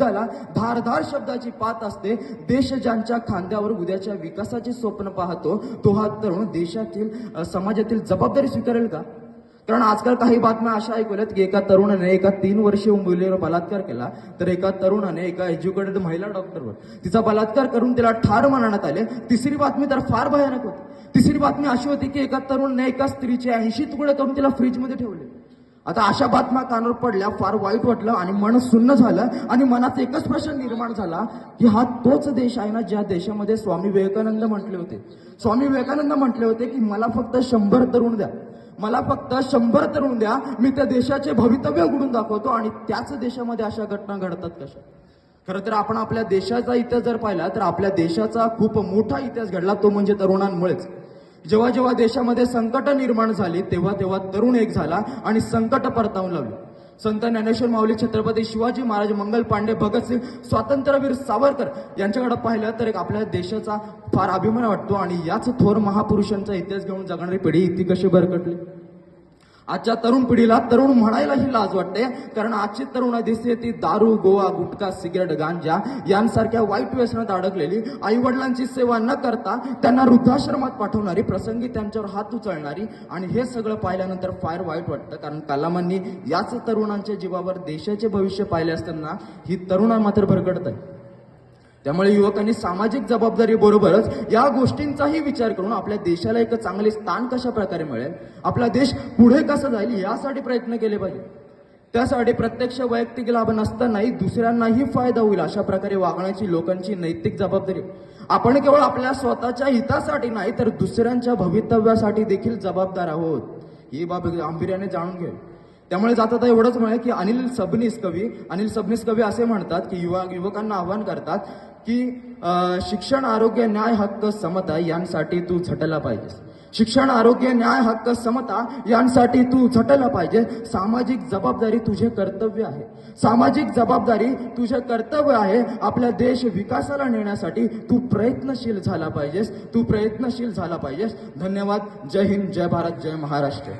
त्याला धारधार शब्दाची पात असते. देश ज्यांच्या खांद्यावर उद्याच्या विकासाचे स्वप्न पाहतो तो हा तरुण देशातील समाजातील जबाबदारी स्वीकारेल का? कारण आजकाल काही बातम्या अशा ऐकल्यात की एका तरुणाने एका 3 वर्षीय मुलीवर बलात्कार केला, तर एका तरुणाने एका एज्युकेटेड महिला डॉक्टरवर तिचा बलात्कार करून तिला ठार मारण्यात आले. तिसरी बातमी तर फार भयानक होती. तिसरी बातमी अशी होती की एका तरुणाने एका स्त्रीचे 80 तुकडे करून तिला फ्रीजमध्ये ठेवले. आता अशा बातम्या कानावर पडल्या, फार वाईट वाटलं आणि मन सुन्न झालं आणि मनात एकच प्रश्न निर्माण झाला की हा तोच देश आहे ना ज्या देशामध्ये स्वामी विवेकानंद म्हटले होते. स्वामी विवेकानंद म्हटले होते की मला फक्त 100 तरुण द्या, मला फक्त 100 तरुण द्या, मी त्या देशाचे भवितव्य उघडून दाखवतो. आणि त्याच देशामध्ये अशा घटना घडतात कशा? खरं तर आपण आपल्या देशाचा इतिहास जर पाहिला तर आपल्या देशाचा खूप मोठा इतिहास घडला, तो म्हणजे तरुणांमुळेच. जेव्हा जेव्हा देशामध्ये संकट निर्माण झाली तेव्हा तेव्हा तरुण एक झाला आणि संकट परतावून लावली. संत ज्ञानेश्वर माऊली, छत्रपती शिवाजी महाराज, मंगल पांडे, भगतसिंग, स्वातंत्र्यवीर सावरकर यांच्याकडे पाहिलं तर एक आपल्या देशाचा फार अभिमान वाटतो. आणि याच थोर महापुरुषांचा इतिहास घेऊन जगणारी पिढी ती कशी भरकटली. आजच्या तरुण पिढीला तरुण म्हणायलाही लाज वाटते, कारण आजची तरुण दिसते ती दारू, गोवा, गुटखा, सिगरेट, गांजा यांसारख्या वाईट व्यसनात अडकलेली, आई वडिलांची सेवा न करता त्यांना वृद्धाश्रमात पाठवणारी, प्रसंगी त्यांच्यावर हात उचलणारी. आणि हे सगळं पाहिल्यानंतर फार वाईट वाटतं, कारण कलामांनी याच तरुणांच्या जीवावर देशाचे भविष्य पाहिले असताना ही तरुण मात्र भरकटत आहे. त्यामुळे युवकांनी सामाजिक जबाबदारी बरोबरच या गोष्टींचाही विचार करून आपल्या देशाला एक चांगले स्थान कशा प्रकारे मिळेल, आपला देश पुढे कसा जाईल यासाठी प्रयत्न केले पाहिजे. त्यासाठी प्रत्यक्ष वैयक्तिक लाभ नसतानाही दुसऱ्यांनाही फायदा होईल अशा प्रकारे वागण्याची लोकांची नैतिक जबाबदारी. आपण केवळ आपल्या स्वतःच्या हितासाठी नाही तर दुसऱ्यांच्या भवितव्यासाठी देखील जबाबदार आहोत, ही बाब गांभीर्याने जाणून घ्या. त्यामुळे जाता एवढंच म्हणे की अनिल सबनीस कवी असे म्हणतात की युवकांना आव्हान करतात की शिक्षण, आरोग्य, न्याय, हक्क, समता यांसाठी तू झटला पाहिजेस. शिक्षण, आरोग्य, न्याय, हक्क, समता यांसाठी तू झटला पाहिजे. सामाजिक जबाबदारी तुझे कर्तव्य आहे. सामाजिक जबाबदारी तुझे कर्तव्य आहे. आपला देश विकासाला नेण्यासाठी तू प्रयत्नशील झाला पाहिजेस. धन्यवाद. जय हिंद, जय भारत, जय महाराष्ट्र.